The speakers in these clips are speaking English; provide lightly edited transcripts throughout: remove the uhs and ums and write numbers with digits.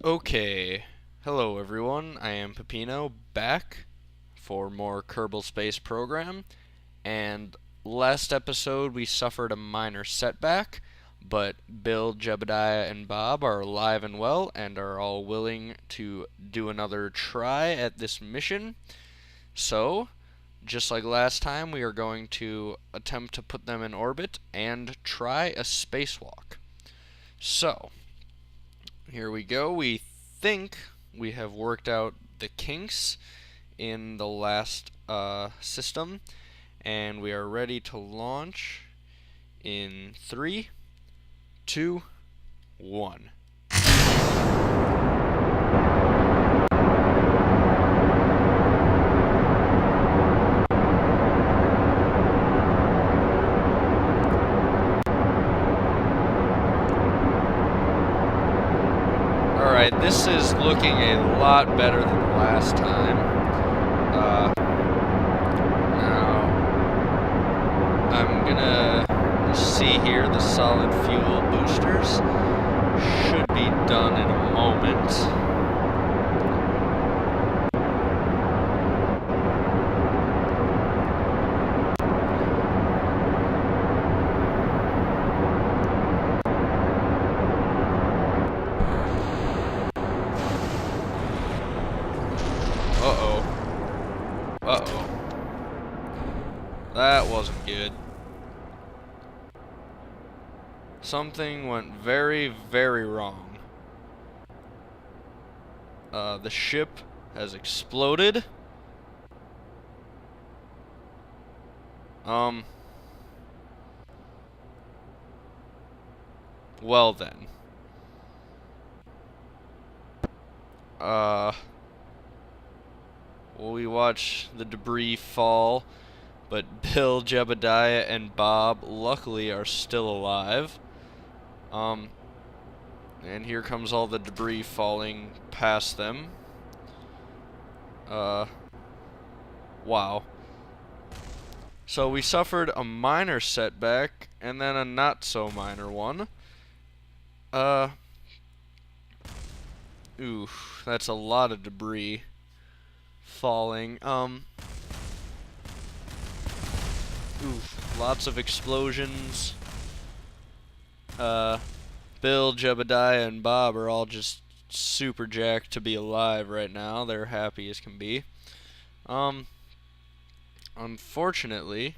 Okay, hello everyone, I am Peppino back for more Kerbal Space Program, and last episode we suffered a minor setback, but Bill, Jebediah, and Bob are alive and well and are all willing to do another try at this mission. So, just like last time, we are going to attempt to put them in orbit and try a spacewalk. So, here we go. We think we have worked out the kinks in the last system, and we are ready to launch in 3, 2, 1. Alright, this is looking a lot better than last time. Now, I'm gonna see here, the solid fuel boosters should be done in a moment. Uh-oh. That wasn't good. Something went very, very wrong. The ship has exploded. Well then. We watch the debris fall, but Bill, Jebediah, and Bob luckily are still alive. And here comes all the debris falling past them. Wow. So we suffered a minor setback, and then a not-so-minor one. Oof, that's a lot of debris falling. Oof, lots of explosions. Bill, Jebediah, and Bob are all just super jacked to be alive right now. They're happy as can be. Unfortunately,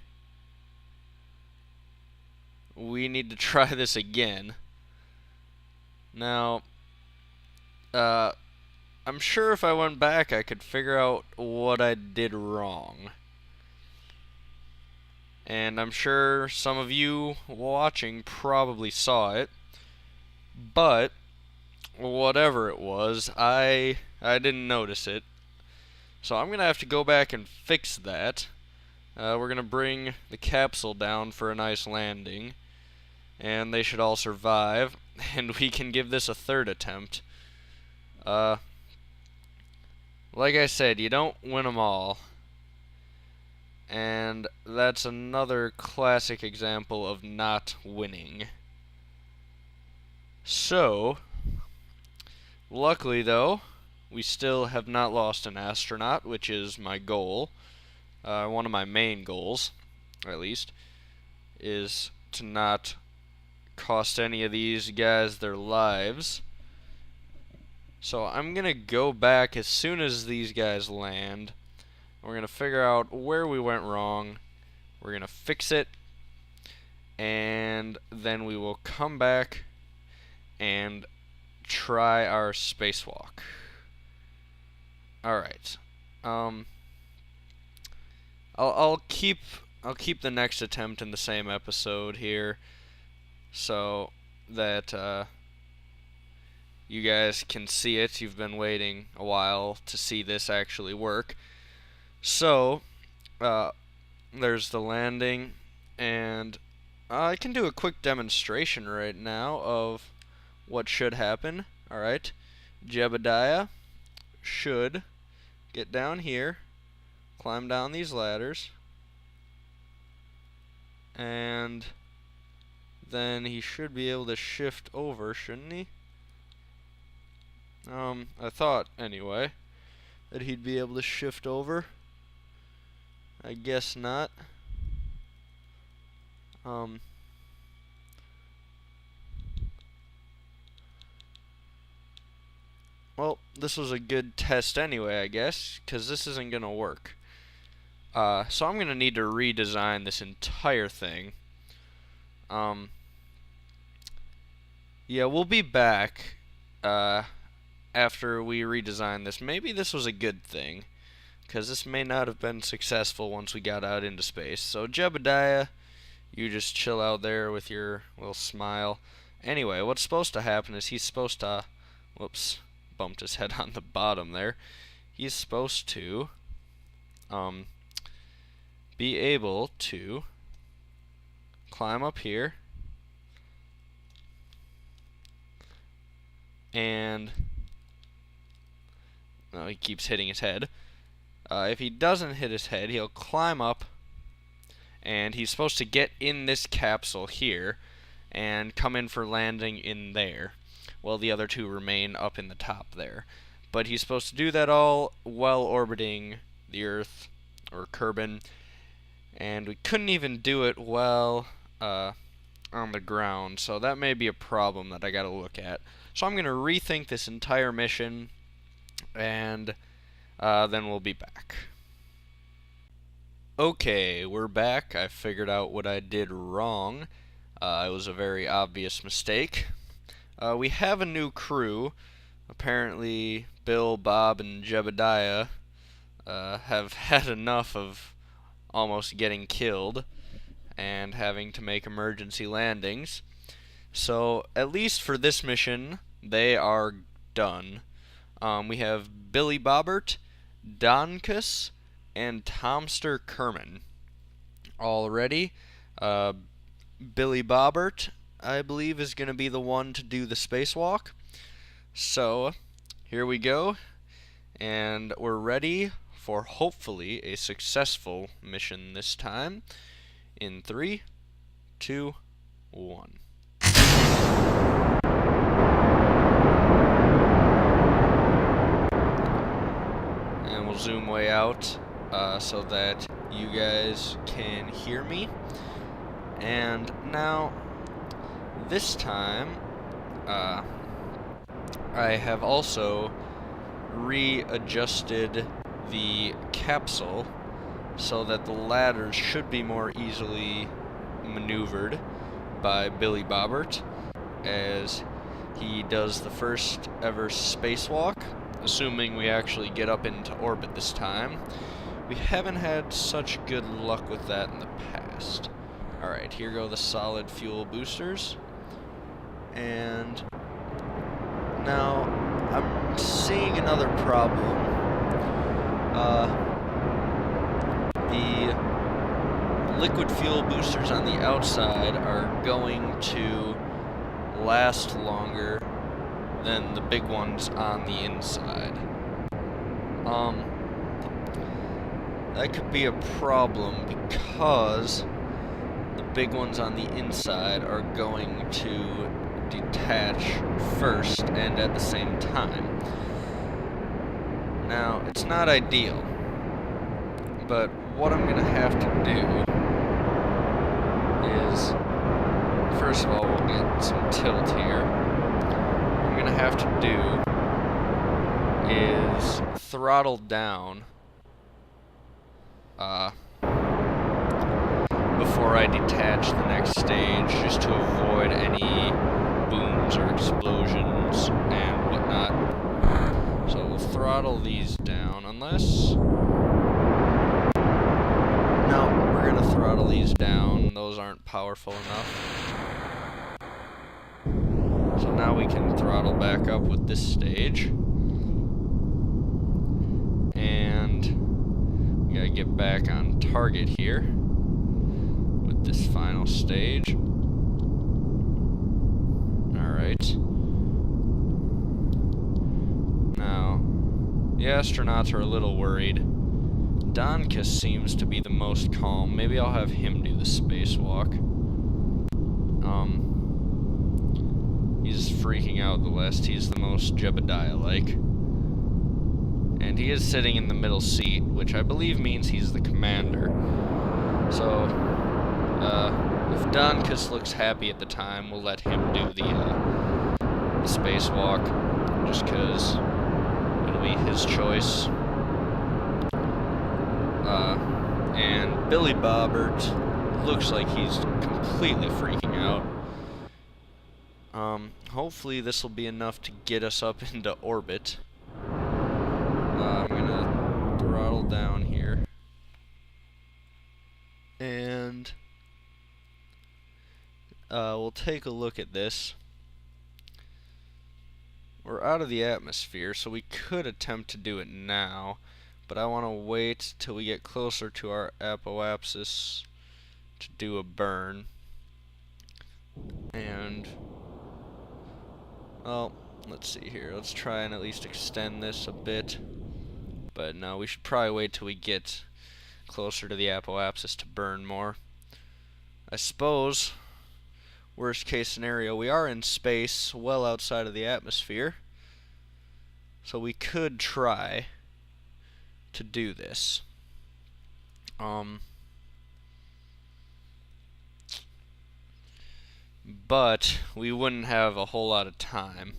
we need to try this again. Now, I'm sure if I went back I could figure out what I did wrong. And I'm sure some of you watching probably saw it. But whatever it was, I didn't notice it. So I'm going to have to go back and fix that. We're going to bring the capsule down for a nice landing. And they should all survive. And we can give this a third attempt. Like I said, you don't win them all. And that's another classic example of not winning. So, luckily though, we still have not lost an astronaut, which is my goal. One of my main goals, at least, is to not cost any of these guys their lives. So I'm gonna go back as soon as these guys land. We're gonna figure out where we went wrong. We're gonna fix it, and then we will come back and try our spacewalk. All right. I'll keep the next attempt in the same episode here, so that you guys can see it. You've been waiting a while to see this actually work. So, there's the landing, and I can do a quick demonstration right now of what should happen. Alright, Jebediah should get down here, climb down these ladders, and then he should be able to shift over, shouldn't he? I thought, anyway, that he'd be able to shift over. I guess not. Well, this was a good test anyway, I guess, because this isn't gonna work. So I'm gonna need to redesign this entire thing. Yeah, we'll be back, after we redesign this. Maybe this was a good thing, because this may not have been successful once we got out into space. So, Jebediah, you just chill out there with your little smile. Anyway, what's supposed to happen is he's supposed to... Whoops, bumped his head on the bottom there. He's supposed to be able to climb up here and... No, he keeps hitting his head. If he doesn't hit his head, he'll climb up, and he's supposed to get in this capsule here and come in for landing in there, while the other two remain up in the top there. But he's supposed to do that all while orbiting the Earth, or Kerbin, and we couldn't even do it while on the ground, so that may be a problem that I gotta look at. So I'm going to rethink this entire mission, and then we'll be back. Okay, we're back. I figured out what I did wrong. It was a very obvious mistake. We have a new crew. Apparently, Bill, Bob, and Jebediah have had enough of almost getting killed and having to make emergency landings. So, at least for this mission, they are done. We have Billy Bobbert, Donkus, and Tomster Kerman all ready. Billy Bobbert, I believe, is going to be the one to do the spacewalk. So, here we go, and we're ready for hopefully a successful mission this time. In 3, 2, 1. And we'll zoom way out so that you guys can hear me. And now, this time, I have also readjusted the capsule so that the ladders should be more easily maneuvered by Billy Bobbert as he does the first ever spacewalk, assuming we actually get up into orbit this time. We haven't had such good luck with that in the past. Alright, here go the solid fuel boosters. And now I'm seeing another problem. The liquid fuel boosters on the outside are going to last longer than the big ones on the inside. That could be a problem because the big ones on the inside are going to detach first and at the same time. Now, it's not ideal, but what I'm going to have to do is, first of all, we'll get some tilt here. What I'm going to have to do is throttle down before I detach the next stage, just to avoid any booms or explosions and whatnot. So we'll throttle these down, unless... No, we're gonna throttle these down. Those aren't powerful enough. So now we can throttle back up with this stage. And we gotta get back on target here with this final stage. Alright. Now, the astronauts are a little worried. Donkus seems to be the most calm. Maybe I'll have him do the spacewalk. He's freaking out the list. He's the most Jebediah-like. And he is sitting in the middle seat, which I believe means he's the commander. So, if Donkus looks happy at the time, we'll let him do the spacewalk, just because it'll be his choice. And Billy Bobbert looks like he's completely freaking out. Hopefully this will be enough to get us up into orbit. I'm gonna throttle down here. And we'll take a look at this. We're out of the atmosphere, so we could attempt to do it now, but I want to wait till we get closer to our apoapsis to do a burn. And, well, let's see here. Let's try and at least extend this a bit. But no, we should probably wait till we get closer to the apoapsis to burn more. I suppose, worst case scenario, we are in space, well outside of the atmosphere. So we could try to do this. But we wouldn't have a whole lot of time.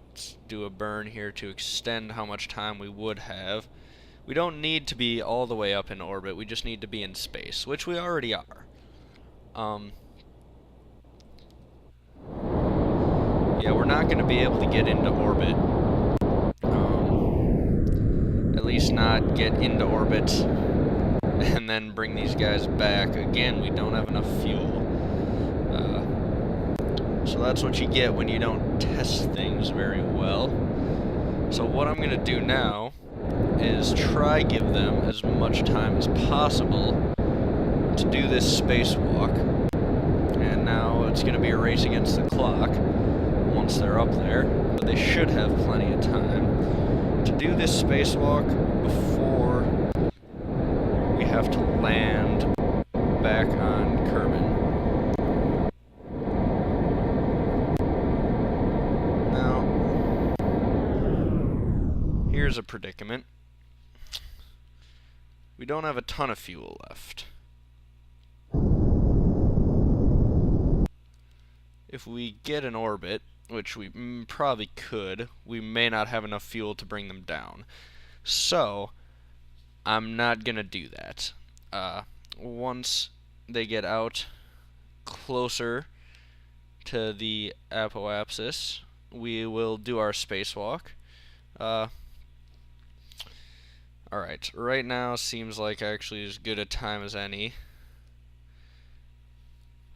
Let's do a burn here to extend how much time we would have. We don't need to be all the way up in orbit, we just need to be in space, which we already are. Yeah, we're not going to be able to get into orbit. At least not get into orbit and then bring these guys back. Again, we don't have enough fuel. So that's what you get when you don't test things very well. So what I'm going to do now is try give them as much time as possible to do this spacewalk. And now it's going to be a race against the clock once they're up there, but they should have plenty of time to do this spacewalk before we have to land back on Kerbal. Here's a predicament. We don't have a ton of fuel left. If we get an orbit, which we probably could, we may not have enough fuel to bring them down. So, I'm not gonna do that. Once they get out closer to the apoapsis, we will do our spacewalk. Alright, right now seems like actually as good a time as any.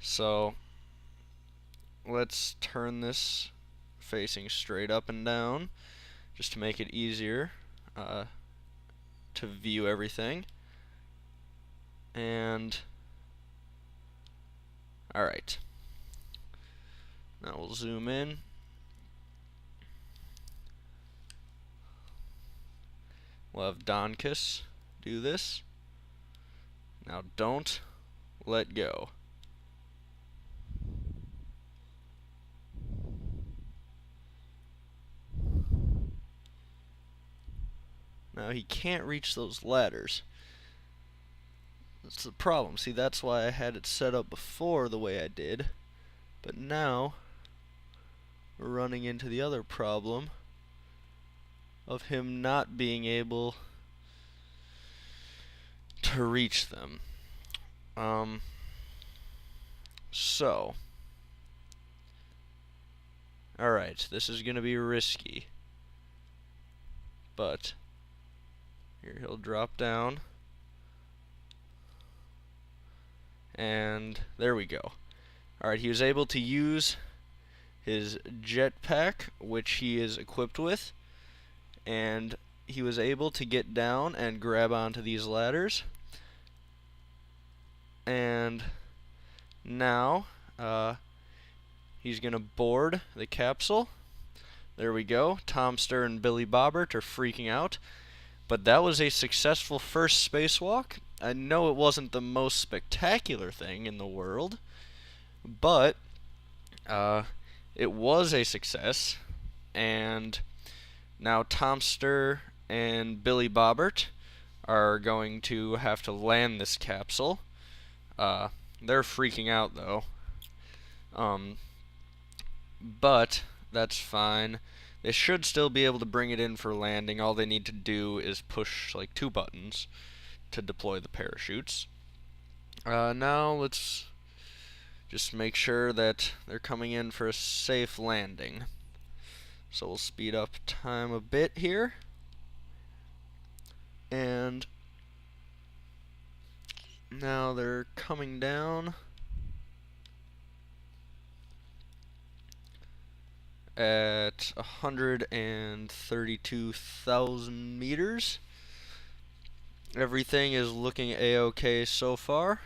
So, let's turn this facing straight up and down, just to make it easier to view everything. And, alright. Now we'll zoom in. We'll have Donkus do this. Now don't let go. Now he can't reach those ladders. That's the problem. See, that's why I had it set up before the way I did. But now we're running into the other problem of him not being able to reach them. So, alright, this is gonna be risky, but here he'll drop down, and there we go. Alright, he was able to use his jetpack, which he is equipped with, and he was able to get down and grab onto these ladders. And now he's going to board the capsule. There we go. Tomster and Billy Bobbert are freaking out. But that was a successful first spacewalk. I know it wasn't the most spectacular thing in the world, but It was a success, and now Tomster and Billy Bobbert are going to have to land this capsule. They're freaking out though. Um, but that's fine. They should still be able to bring it in for landing. All they need to do is push like 2 buttons to deploy the parachutes. Now let's just make sure that they're coming in for a safe landing. So we'll speed up time a bit here. And now they're coming down at 132,000 meters. Everything is looking a-okay so far.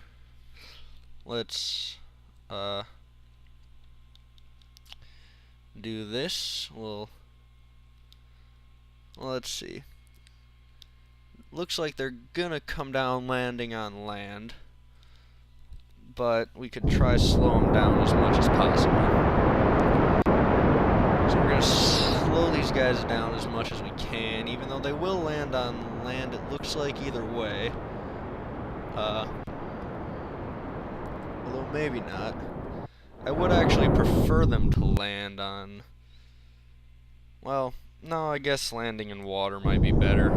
Let's do this. Let's see. Looks like they're gonna come down landing on land, but we could try slow them down as much as possible. So we're gonna slow these guys down as much as we can, even though they will land on land, it looks like either way. Although maybe not. I would actually prefer them to land on... Well, no, I guess landing in water might be better.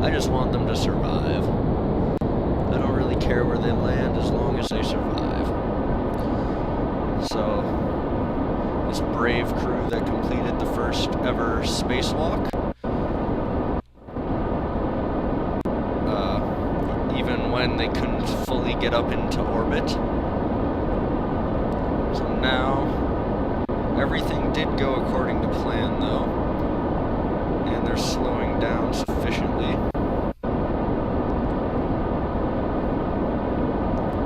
I just want them to survive. I don't really care where they land as long as they survive. So, this brave crew that completed the first ever spacewalk, even when they couldn't fully get up into orbit. So now, everything did go according to plan though, and they're slowing down sufficiently.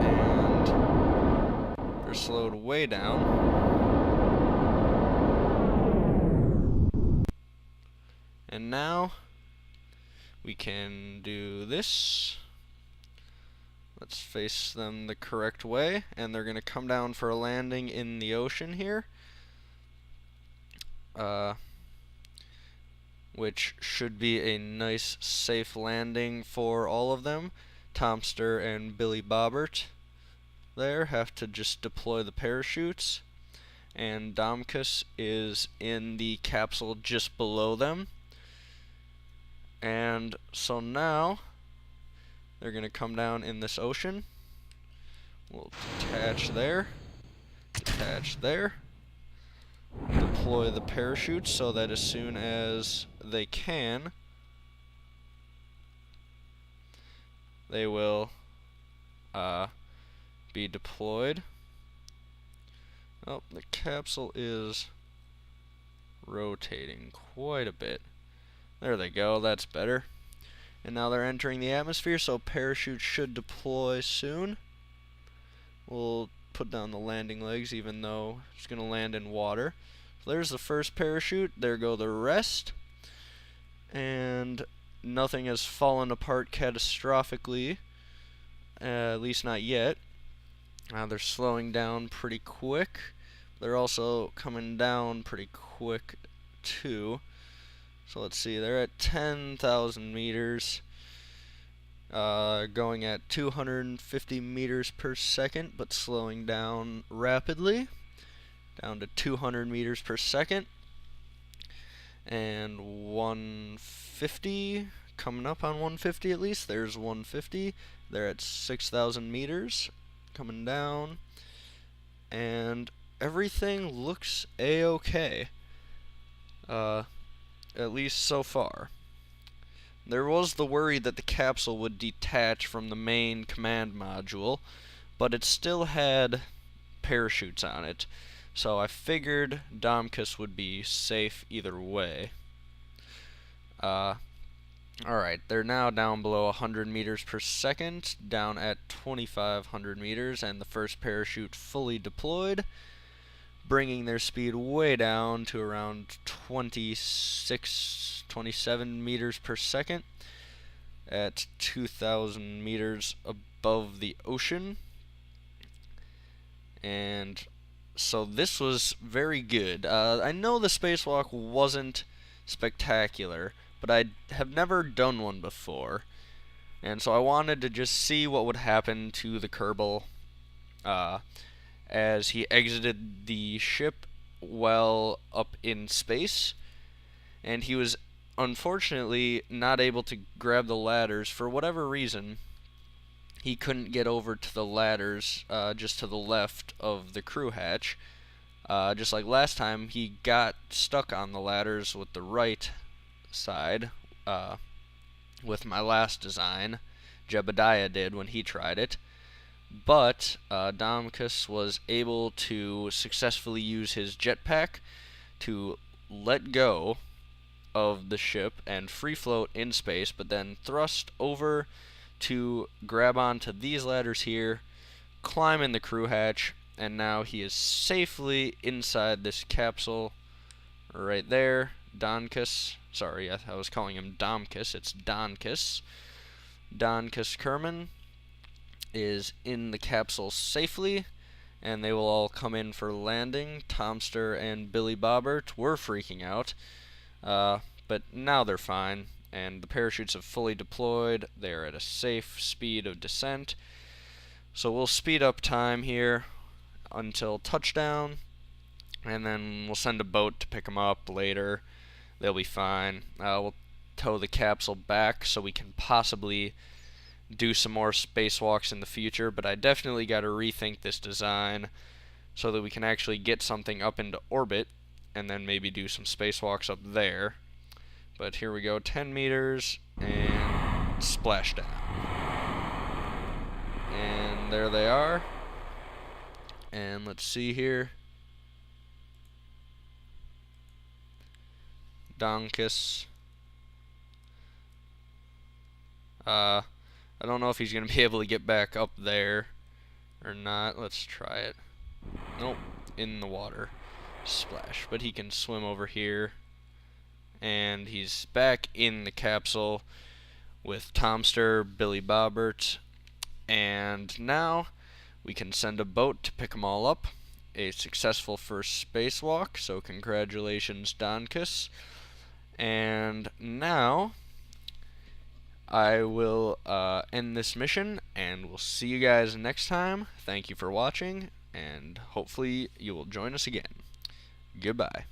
And they're slowed way down. And now, we can do this. Let's face them the correct way, and they're going to come down for a landing in the ocean here. Which should be a nice, safe landing for all of them. Tomster and Billy Bobbert there have to just deploy the parachutes, and Domkus is in the capsule just below them. And so now they're going to come down in this ocean. We'll detach there, detach there, deploy the parachutes so that as soon as they can, they will be deployed. Oh, the capsule is rotating quite a bit. There they go, that's better. And now they're entering the atmosphere, so parachutes should deploy soon. We'll put down the landing legs even though it's going to land in water. So there's the first parachute, there go the rest. And nothing has fallen apart catastrophically, at least not yet. They're slowing down pretty quick. They're also coming down pretty quick too. So let's see, they're at 10,000 meters, going at 250 meters per second, but slowing down rapidly, down to 200 meters per second, and 150, coming up on 150 at least. There's 150, they're at 6,000 meters, coming down, and everything looks a-okay. At least so far. There was the worry that the capsule would detach from the main command module, but it still had parachutes on it, so I figured Domkus would be safe either way. Alright, they're now down below 100 meters per second, down at 2,500 meters, and the first parachute fully deployed, bringing their speed way down to around 26, 27 meters per second at 2,000 meters above the ocean. And so this was very good. I know the spacewalk wasn't spectacular, but I have never done one before. And so I wanted to just see what would happen to the Kerbal uh, as he exited the ship well up in space. And he was unfortunately not able to grab the ladders for whatever reason. He couldn't get over to the ladders just to the left of the crew hatch. Just like last time, he got stuck on the ladders with the right side with my last design. Jebediah did when he tried it. But Domkus was able to successfully use his jetpack to let go of the ship and free float in space, but then thrust over to grab onto these ladders here, climb in the crew hatch, and now he is safely inside this capsule right there. Donkus, sorry, I was calling him Domkus, it's Donkus. Donkus Kerman is in the capsule safely, and they will all come in for landing. Tomster and Billy Bobbert were freaking out, but now they're fine, and the parachutes have fully deployed. They're at a safe speed of descent. So we'll speed up time here until touchdown, and then we'll send a boat to pick them up later. They'll be fine. We'll tow the capsule back so we can possibly do some more spacewalks in the future, but I definitely got to rethink this design so that we can actually get something up into orbit and then maybe do some spacewalks up there. But here we go, 10 meters and splashdown. And there they are. And let's see here. Donkus. I don't know if he's going to be able to get back up there or not. Let's try it. Nope, in the water. Splash. But he can swim over here. And he's back in the capsule with Tomster, Billy Bobbert. And now we can send a boat to pick them all up. A successful first spacewalk, so congratulations, Donkus. And now I will end this mission, and we'll see you guys next time. Thank you for watching, and hopefully you will join us again. Goodbye.